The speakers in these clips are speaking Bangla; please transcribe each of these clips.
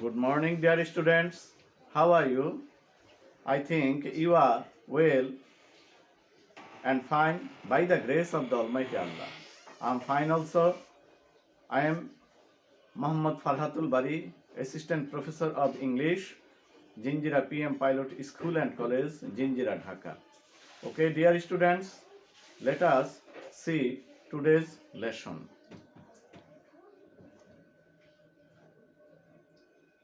Good morning, dear students. How are you? I think you are well and fine by the grace of the Almighty Allah. I am fine also. I am Muhammad Farhatul Bari, Assistant Professor of English, Jinjira PM Pilot School and College, Jinjira, Dhaka. Okay, dear students, let us see today's lesson.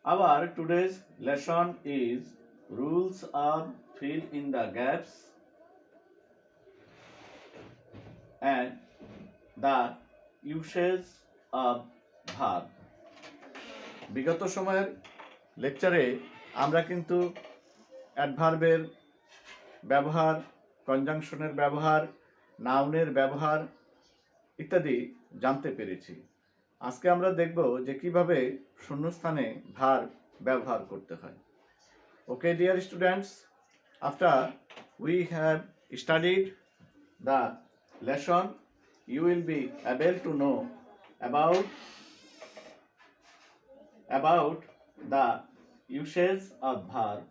Our today's lesson is rules of fill in the gaps and the usage of verb. বিগত সময়ের লেকচারে আমরা কিন্তু অ্যাডভার্বের ব্যবহার, কনজাংশনের ব্যবহার, নাউনের ব্যবহার ইত্যাদি জানতে পেরেছি। আজকে আমরা দেখব যে কিভাবে শূন্যস্থানে ভার্ব ব্যবহার করতে হয়। Okay, dear students, after we have studied the lesson, you will be able to know about the usage of verb.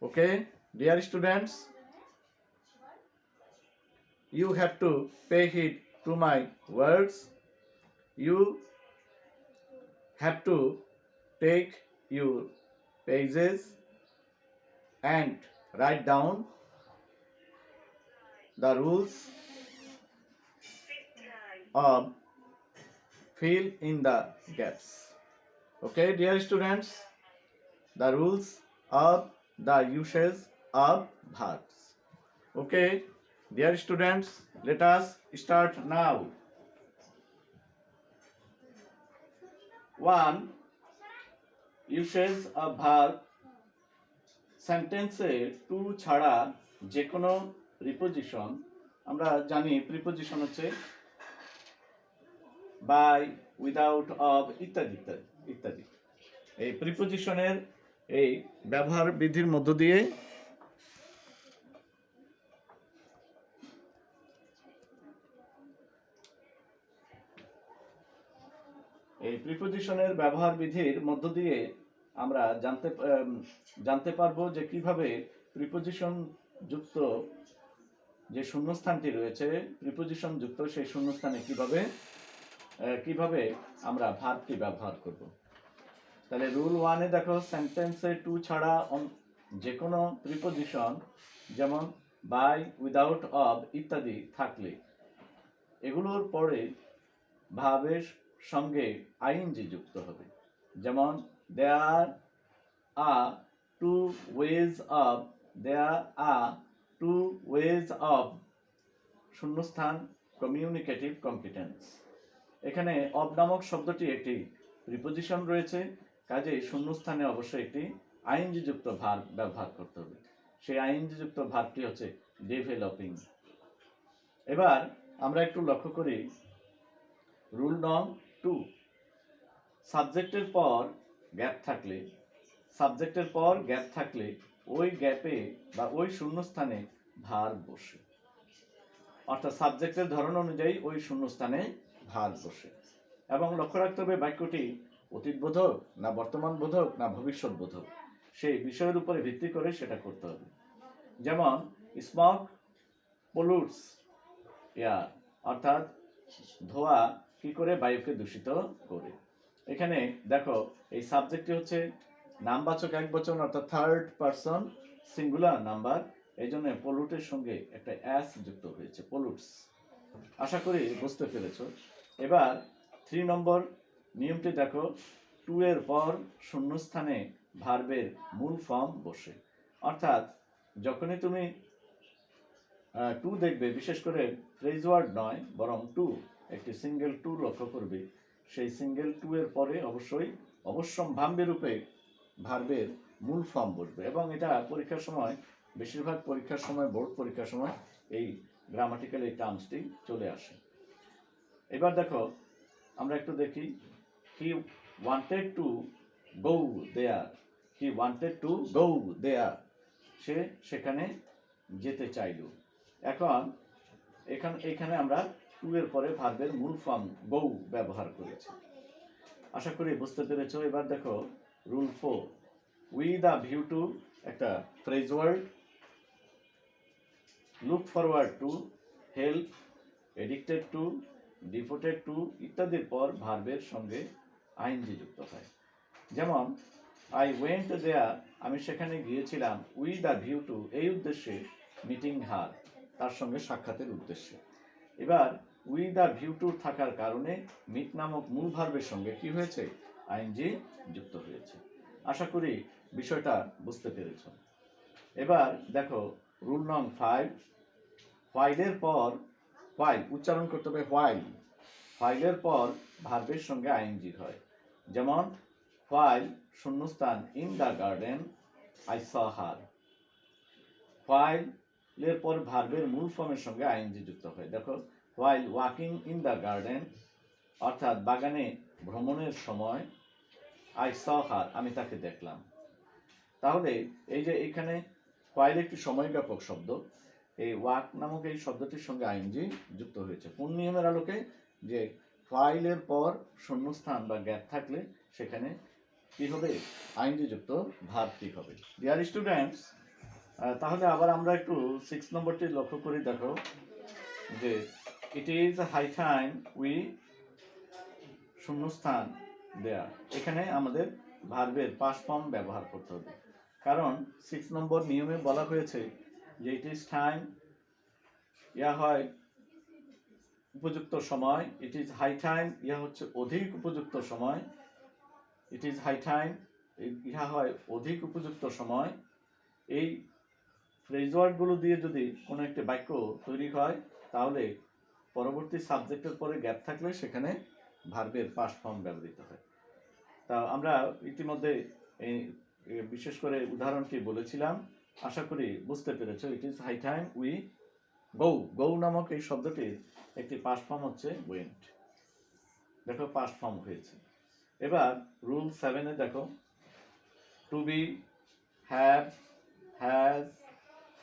Okay, dear students, you have to pay heed to my words. You have to take your pages and write down the rules of fill in the gaps. Okay, dear students, the rules of the usage of verbs. Okay, dear students, let us start now. 1. Usage of verb. সেন্টেন্সে টু ছাড়া যে কোনো প্রিপোজিশন, আমরা জানি প্রিপোজিশন হচ্ছে বাই, উইদাউট, অফ ইত্যাদি ইত্যাদি ইত্যাদি। এই প্রিপোজিশনের এই ব্যবহার বিধির মধ্য দিয়ে আমরা জানতে পারবো যে কিভাবে প্রিপোজিশন যুক্ত যে শূন্যস্থানটি রয়েছে, প্রিপোজিশন যুক্ত সেই শূন্যস্থানে কিভাবে আমরা ভার্বটি ব্যবহার করব। তাহলে রুল 1-এ দেখো, সেন্টেন্সে টু ছাড়া যে কোনো প্রিপোজিশন যেমন বাই, উইদাউট, অফ ইত্যাদি থাকলে এগুলোর পরে ভার্বের সঙ্গে আইএনজি যুক্ত হবে। যেমন there are two ways of শূন্যস্থান কমিউনিকেটিভ কম্পিটেন্স। এখানে অব নামক শব্দটি একটি প্রিপোজিশন রয়েছে, কাজেই শূন্যস্থানে অবশ্যই একটি আইএনজি যুক্ত ভার্ব ব্যবহার করতে হবে। সেই আইএনজি যুক্ত ভার্বটি হচ্ছে ডেভেলপিং। এবার আমরা একটু লক্ষ্য করি রুল নং 2, সাবজেক্টের পর গ্যাপ থাকলে ওই গ্যাপে বা ওই শূন্যস্থানে ভার্ব বসে, অর্থাৎ সাবজেক্টের ধরন অনুযায়ী ওই শূন্যস্থানে ভার্ব বসে। এবং লক্ষ্য রাখতে হবে বাক্যটি অতীত বোধক না বর্তমান বোধক না ভবিষ্যৎ বোধক, সেই বিষয়ের উপরে ভিত্তি করে সেটা করতে হবে। যেমন স্মোক পলিউটস এয়ার, অর্থাৎ ধোঁয়া কি করে বায়ুকে দূষিত করে। এখানে দেখো এই সাবজেক্টটি হচ্ছে নামবাচক একবচন, অর্থাৎ থার্ড পারসন সিঙ্গুলার নাম্বার, এই জন্য পলুটের সঙ্গে একটা অ্যাস যুক্ত হয়েছে, পলুটস। আশা করি বুঝতে পেরেছ। এবার 3 নম্বর নিয়মটি দেখো, টু এর পর শূন্যস্থানে ভার্বের মূল ফর্ম বসে, অর্থাৎ যখনই তুমি টু দেখবে, বিশেষ করে ফ্রেজ ওয়ার্ড নয় বরং টু, একটি সিঙ্গেল টু লক্ষ্য করবে, সেই সিঙ্গেল টু এর পরে অবশ্যই অবশ্যম্ভাব্য রূপে ভার্বের মূল ফর্ম বসবে। এবং এটা পরীক্ষার সময়, বেশিরভাগ পরীক্ষার সময়, বোর্ড পরীক্ষার সময় এই গ্রামাটিক্যাল এই টার্মসটি চলে আসে। এবার দেখো আমরা একটু দেখি, হি ওয়ান্টেড টু গো দেয়ার, সে সেখানে যেতে চাইল। এখন এখানে আমরা টু এর পরে ভার্বের মূল ফর্ম গো ব্যবহার করেছি। আশা করি বুঝতে পেরেছো। এবার দেখো rule 4, with a view to, একটা phrase word, look forward to, help, addicted to, devoted to ইত্যাদির পর ভার্বের সঙ্গে আইএনজি যুক্ত হয়। যেমন আই ওয়েন্ট দেয়ার, আমি সেখানে গিয়েছিলাম, উইথ আ ভিউ টু, এই উদ্দেশ্যে, মিটিং হার, তার সঙ্গে সাক্ষাতের উদ্দেশ্যে। এবার উইথ আ ভিউ টু থাকার কারণে মিট নামক মূল ভার্বের সঙ্গে কি হয়েছে, আইএনজি যুক্ত হয়েছে। আশা করি বিষয়টা বুঝতে পেরেছ। এবার দেখো রুল নং 5, হোয়াইলের পর, হোয়াইল উচ্চারণ করতে হবে হোয়াইল, হোয়াইলের পর ভার্বের সঙ্গে আইএনজি হয়। যেমন হোয়াইল শূন্যস্থান in the garden I saw her, হোয়াইলের পর ভার্বের মূল ফর্মের সঙ্গে আইএনজি যুক্ত হয়। দেখো while walking in the garden, অর্থাৎ বাগানে ভ্রমণের সময়, আই স হার, আমি তাকে দেখলাম। তাহলে এই যে এখানে হোয়াইল একটি সময়জ্ঞাপক শব্দ, এই ওয়াক নামক এই শব্দটির সঙ্গে আইএনজি যুক্ত হয়েছে কোন নিয়মের আলোকে, যে হোয়াইলের পর শূন্যস্থান বা গ্যাপ থাকলে সেখানে কি হবে, আইএনজি যুক্ত ভার্বটি হবে। ডিয়ার স্টুডেন্টস, তাহলে আবার আমরা একটু 6 নম্বরটি লক্ষ্য করি। দেখো যে it is high time we শূন্যস্থান দেয়া, এখানে আমাদের ভার্বের পাস্ট ফর্ম ব্যবহার করতে হবে, কারণ 6 নম্বর নিয়মে বলা হয়েছে যে ইট ইজ টাইম, ইয়া হয় উপযুক্ত সময়, ইট ইজ হাই টাইম, ইহা হচ্ছে অধিক উপযুক্ত সময়, ইট ইজ হাই টাইম, ইহা হয় অধিক উপযুক্ত সময়। এই ফ্রেজ ওয়ার্ডগুলো দিয়ে যদি কোনো একটি বাক্য তৈরি হয়, তাহলে পরবর্তী সাবজেক্টের পরে গ্যাপ থাকলে সেখানে ভার্বের পাস্ট ফর্ম ব্যবহৃত হয়। তা আমরা ইতিমধ্যে এই বিশেষ করে উদাহরণটি বলেছিলাম, আশা করি বুঝতে পেরেছো। It is high time we go, go নামক এই শব্দটির একটি পাস্ট ফর্ম হচ্ছে ওয়েন্ট, দেখো পাস্ট ফর্ম হয়েছে। এবার রুল 7-এ দেখো to be, have, has,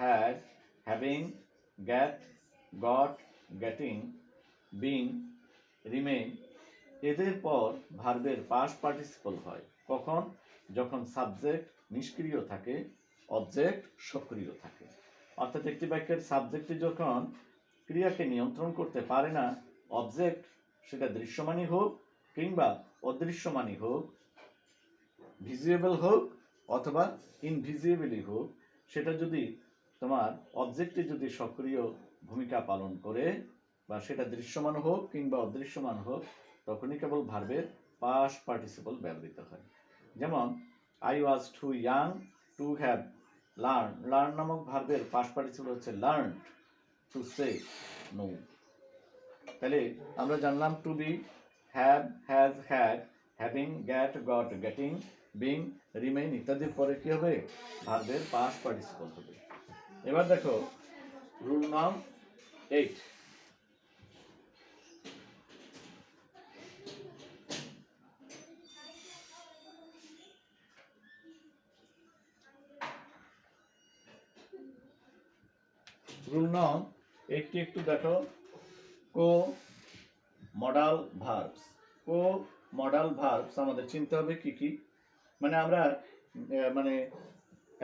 had, having, get, got, getting, being, remain, এদের পর ভার্বের পাস্ট পার্টিসিপল হয় কখন, যখন সাবজেক্ট নিষ্ক্রিয় থাকে, অবজেক্ট সক্রিয় থাকে। অর্থাৎ একটি বাক্যের সাবজেক্টটি যখন ক্রিয়াকে নিয়ন্ত্রণ করতে পারে না, অবজেক্ট সেটা দৃশ্যমানই হোক কিংবা অদৃশ্যমানই হোক, ভিজিবল হোক অথবা ইনভিজিবলই হোক, সেটা যদি তোমার অবজেক্টে যদি সক্রিয় ভূমিকা পালন করে, বা সেটা দৃশ্যমান হোক কিংবা অদৃশ্যমান হোক, তখনই কেবল ভার্বের পাস্ট পার্টিসিপল ব্যবহৃত হয়। যেমন I was too young to have learn, learn নামক ভার্বের পাস্ট পার্টিসিপল হচ্ছে লার্নড, টু সে নো। তাহলে আমরা জানলাম to be, have, has, had, having, get, got, getting, being, remain ইত্যাদির পরে কি হবে, ভার্বের পাস্ট পার্টিসিপল হবে। এবার দেখো রুল নং 8, রুল নং 8টি একটু দেখো, কো modal verbs. Co modal verbs আমাদের চিনতে হবে কি কি, মানে আমরা মানে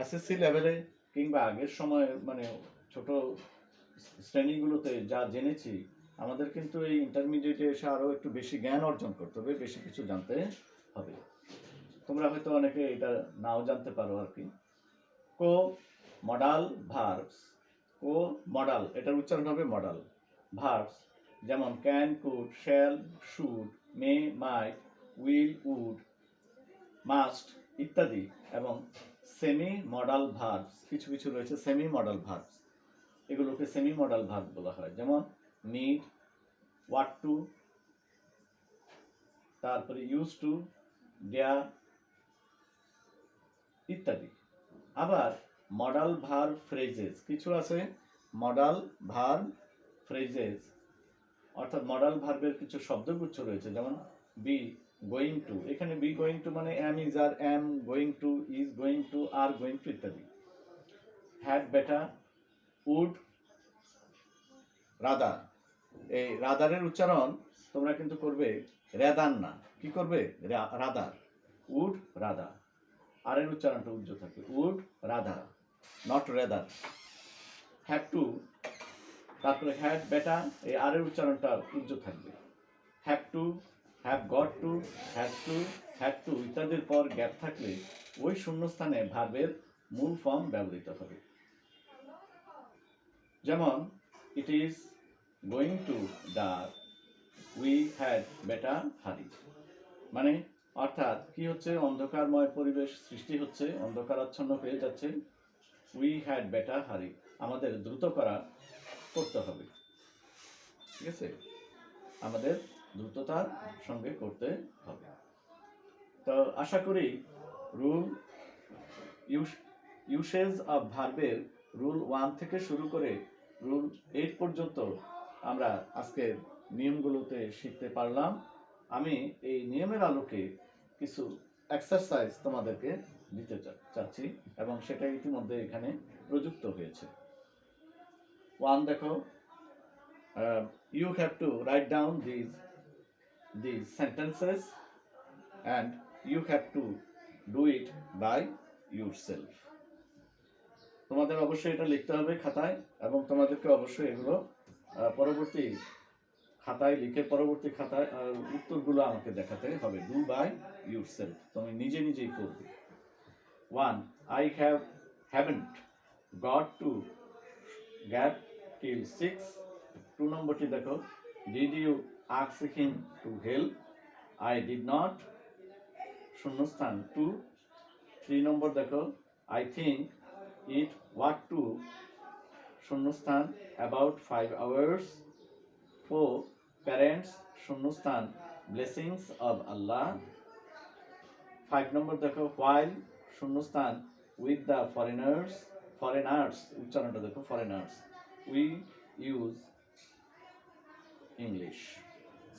এসএসসি লেভেলে কিংবা আগের সময় মানে ছোট শ্রেণীগুলোতে যা জেনেছি, আমাদের কিন্তু এই ইন্টারমিডিয়েটে এসে আরও একটু বেশি জ্ঞান অর্জন করতে হবে, বেশি কিছু জানতে হবে। তোমরা হয়তো অনেকে এটা নাও জানতে পারো আর কি। Co modal verbs, co modal, এটার উচ্চারণ হবে মডাল ভার্বস, যেমন can, could, shall, should, may, might, will, would, must ইত্যাদি, এবং সেমি মডাল ভার্বস, কিছু কিছু রয়েছে সেমি মডাল ভার্বস, এগুলোকে সেমি মডাল ভার্ব বলা হয়। যেমন নিড, ওয়াট টু, তারপরে ইউজ টু, ডেয়ার ইত্যাদি। আবার মডাল ভার্ব ফ্রেজেস কিছু আছে, মডাল ভার্ব ফ্রেজেস, অর্থাৎ মডাল ভার্বের কিছু শব্দগুচ্ছ রয়েছে, যেমন বি গোয়িং টু, এখানে বি গোয়িং টু মানে am, is, are, am going to, is going to, are going to ইত্যাদি। হ্যাড বেটার, উড, রাদার, এই রাদারের উচ্চারণ তোমরা কিন্তু করবে রেদার না, কি করবে রাদার, উড রাদার, আর এর উচ্চারণটা উজ্জ্ব থাকবে, would rather, not rather. Have to, তারপরে হ্যাড বেটা, এই আর এর উচ্চারণটা উজ্জ্ব থাকবে। Have to, have got to, had to, had to ইত্যাদির পর গ্যাপ থাকলে ওই শূন্যস্থানে ভার্বের মূল ফর্ম ব্যবহৃত হবে। যেমন it is going two dark, we had better হারি। মানে অর্থাৎ কি হচ্ছে, অন্ধকারময় পরিবেশ সৃষ্টি হচ্ছে, অন্ধকারাচ্ছন্ন হয়ে যাচ্ছে, উই হ্যাড বেটার হারি, আমাদের দ্রুত করতে হবে। ঠিক আছে, আমাদের দ্রুততার সঙ্গে করতে হবে। তো আশা করি রুল ইউসেজ অফ ভার্বের রুল 1 থেকে শুরু করে রুল 8 পর্যন্ত আমরা আজকের নিয়মগুলোতে শিখতে পারলাম। আমি এই নিয়মের আলোকে কিছু এক্সারসাইজ তোমাদেরকে দিতে চাচ্ছি এবং সেটা ইতিমধ্যে এখানে প্রযুক্ত হয়েছে। 1 দেখো, you have to write down these sentences and you have to do it by yourself. তোমাদের অবশ্যই এটা লিখতে হবে খাতায় এবং তোমাদেরকে অবশ্যই এগুলো পরবর্তী খাতায় লিখে পরবর্তী খাতায় উত্তরগুলো আমাকে দেখাতে হবে। ডু বাই ইউরসেলফ, তুমি নিজে নিজেই করবে। 1 I haven't got to get till 6. 2 নম্বরটি দেখো, did you ask him to help? I did not, শূন্যস্থান to। 3 নম্বর দেখো, I think it ought to, শূন্যস্থান about 5 hours. 4 parents, শূন্যস্থান blessings of Allah. 5 নম্বর দেখো, while, শূন্যস্থান with the foreigners, উচ্চারণটা দেখো foreigners, we use English.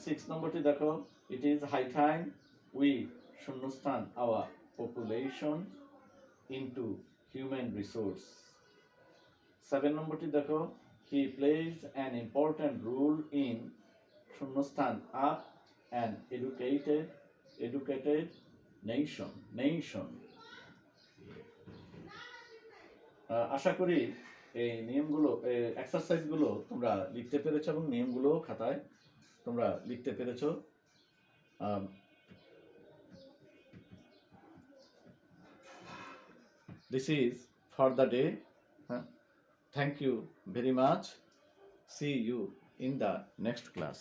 6 নম্বরটি দেখো, it is high time we, শূন্যস্থান our population into human resource. 7 নম্বরটি দেখো, he plays an important role in, শূন্যস্থান up an educated nation. আশা করি এই নিয়মগুলো, এক্সারসাইজগুলো তোমরা লিখতে পেরেছো এবং নিয়মগুলো খাতায় তোমরা লিখতে পেরেছো। This is for the day. Thank you very much. See you in the next class.